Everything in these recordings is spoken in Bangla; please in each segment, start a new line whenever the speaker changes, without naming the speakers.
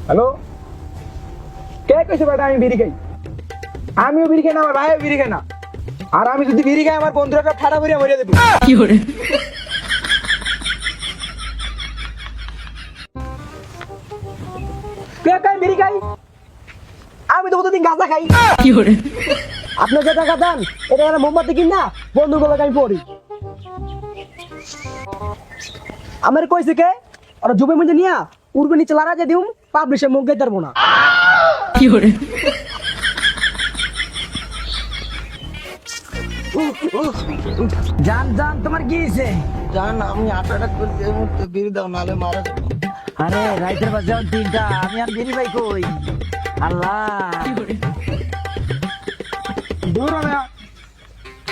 হ্যালো, কে কইছে বেটা আমি বিড়ি খাই? আমিও বিড়ি খাই না, আমার ভাইও বিড়ি খাই না। আর আমি যদি বিড়ি খাই আমার বন্ধুরা ফাটা ভরিয়া মরিয়া দেবো। কে খাই বিড়ি খাই? আমি তো প্রতিদিন গাঁজা খাই। আপনি যে টাকা দেন এটা একটা মোমবাতি কিনা বন্ধুর গলায় আমি পড়ি। আমার কইছে কে ওরা জুবে মধ্যে নিয়া উড়বে নিচে লারা যে দিউম পাবলিশে মুখ গাইতে পারবো না। জান জান তোমার কি হয়েছে?
জান আমি আটাটা করতে এই মুহূর্তে বিড়ি দাও নালে মারা যাবো।
আরে রাইতের বাজে এখন 3টা, আমি আর বেরি ভাই কই? আল্লাহ দূর না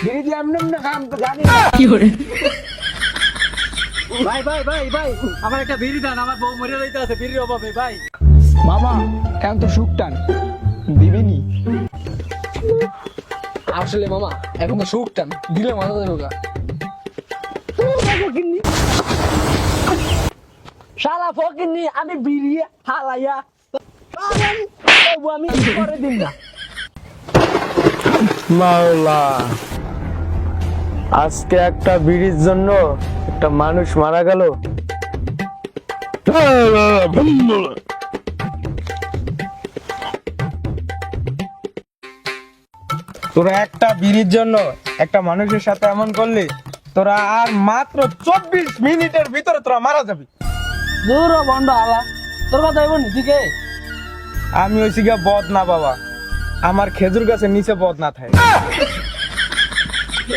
বিড়ি দিয়ে এমনি এমনি খাম তো জানি না।
ভাই ভাই ভাই ভাই আমার একটা বিড়ি দেন, আমার বউ মরে যাইতে আছে বিড়ির অভাবে ভাই।
মামা এখন তো সুখ টান দিবিনি?
আসলে মামা এখন তো সুখ টান দিলে মাথা দেবো গা।
শালা ফকিনি আমি বিড়ি হালাইয়া আমি করে দিন না।
মাওলা, আজকে একটা বিড়ির জন্য একটা মানুষ মারা গেল।
তোরা একটা বিড়ির জন্য একটা মানুষের সাথে এমন করলি, তোরা আর মাত্র 24 মিনিটের ভিতরে তোরা মারা যাবি।
দূর বন্ধ আলা, তোর কথা এবার নিদিকে
আমি হইছি গিয়া বদ না বাবা, আমার খেজুর গাছের নিচে বদ না থাকে।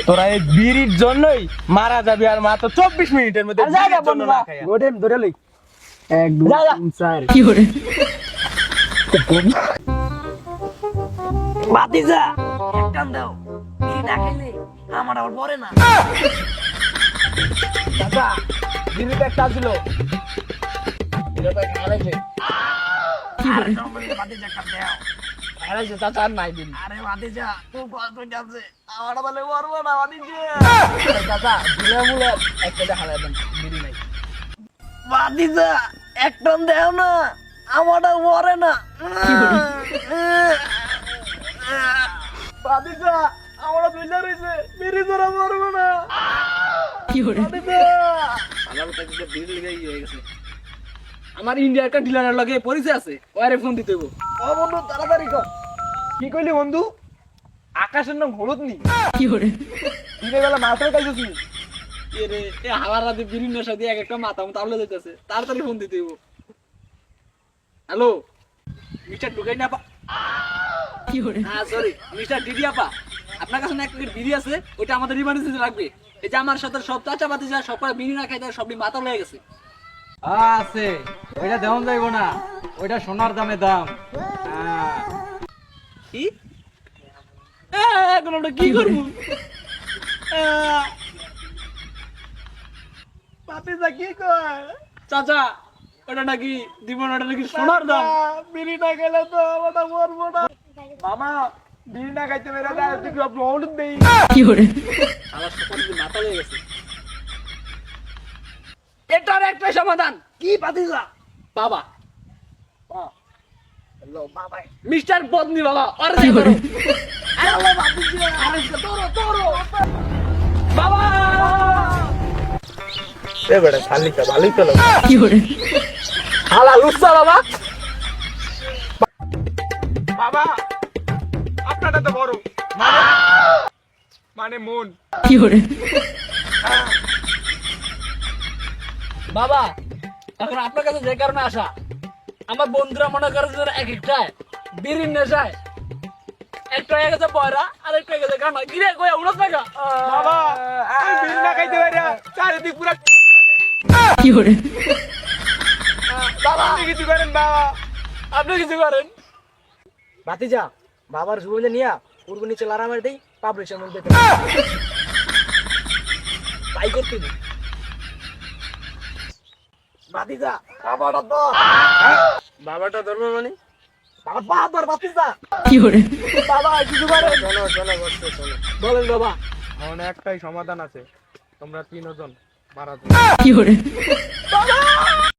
তোরা এই বিড়ির জন্যই মারা যাবি আর মাত্র 24 মিনিটের মধ্যে বিড়ির জন্য না খাইয়া। গোটেম ধরে লই 1 2 3 4
বাতিজা টান দাও, বিড়ি না খাইলে আমার আবার পরে না।
দাদা বিড়িটা একটা ছিল
বাতিজা কাট দাও।
হারাইছে চাচা আর নাই দিন।
আরে বাতিজা খুব কষ্ট হচ্ছে, আমার বলে মরবো না বাতিজা।
চাচা দিলে মুলে একটা হারাই দেন, বিড়ি নাই।
বাতিজা এক টন দেও না, আমারটা মরে না।
বাতিজা আমরা দুইটা রইছে বিড়ি তোরা মরবো না। বাতিজা
আমার ইন্ডিয়ার একটা ডিলারের লগে পরিচয় আছে, ওয়ারে ফোন দিতে হইব।
ও বন্ধু তাড়াতাড়ি কর। কি কইলি বন্ধু? আকাশের নাম হলুদ নি? দিনের বেলা মাথায় খাইছিস নি?
এরে এ হাওয়ার রাতে বিড়ি নেশা দিয়ে এক একটা মাথা মতো আউলে যাইতেছে, তাড়াতাড়ি ফোন দিতে হইব। হ্যালো মিস্টার ঢুকাই না হ্যাঁ সরি মিস্টার ডিডি আপা, আপনার কাছে না এক প্যাকেট বিড়ি আছে, ওইটা আমাদের ইমার্জেন্সি লাগবে। এই যে আমার সাথে সব চাচা পাতি যা সব করে বিড়ি না খাইতে সবই মাথা লয়ে গেছে। আছে ওইটা দেওয়া যাইব না, ওইটা সোনার দামে দাম। কি এখন ওটা কি করবো?
বাতিজা কি কয়?
চাচা ওটা নাকি দিব না, ওটা নাকি সোনার দাম।
বিড়ি না খেলে তো আমরা মরবো না। মামা বিড়ি না খাইতে মেরে দেয় তুই সব হলুদ দেই।
আমার সকালে মাথা লেগে গেছে। এটার একটা সমাধান
কি বাতিজা?
বাবা,
হ্যালো বাবা,
মিস্টার বদনি বাবা, আরে কি করে
হ্যালো বাতিজা, আরে তোরো তোরো
বাবা
এ বেটা শালিকা ভালোই তো লাগে।
হালা লুচ্চা বাবা।
বাবা আপনারটা তো বড় মানে মন।
বাবা এখন আপনার কাছে যে কারণে আসা, আমার বন্ধুরা মনে করে যে এক একটা বিড়ির নেশায় একটা হয়ে গেছে পয়রা আর একটা হয়ে গেছে গানা গিরে কয়ে উড়ত না গা।
বাবা আমি বিড়ি না খাইতে পারি চারিদিক পুরা বাবা আপনি কিছু করেন বাবা,
আপনি কিছু করেন।
ভাতিজা বাবার সুবিধা নিয়া পূর্ব নিচে লারা মার দেই পাবলিশের মধ্যে তাই করতে দিই।
বাতিজা বাবাটা তো
বাবাটা ধর্ম মানে
বাবা বাবার বাতিজা
বাবা কিছু করে শোনো শোনো বসো শোনো
বলেন বাবা।
আমার একটাই সমাধান আছে, তোমরা 3 জন মারা যাও।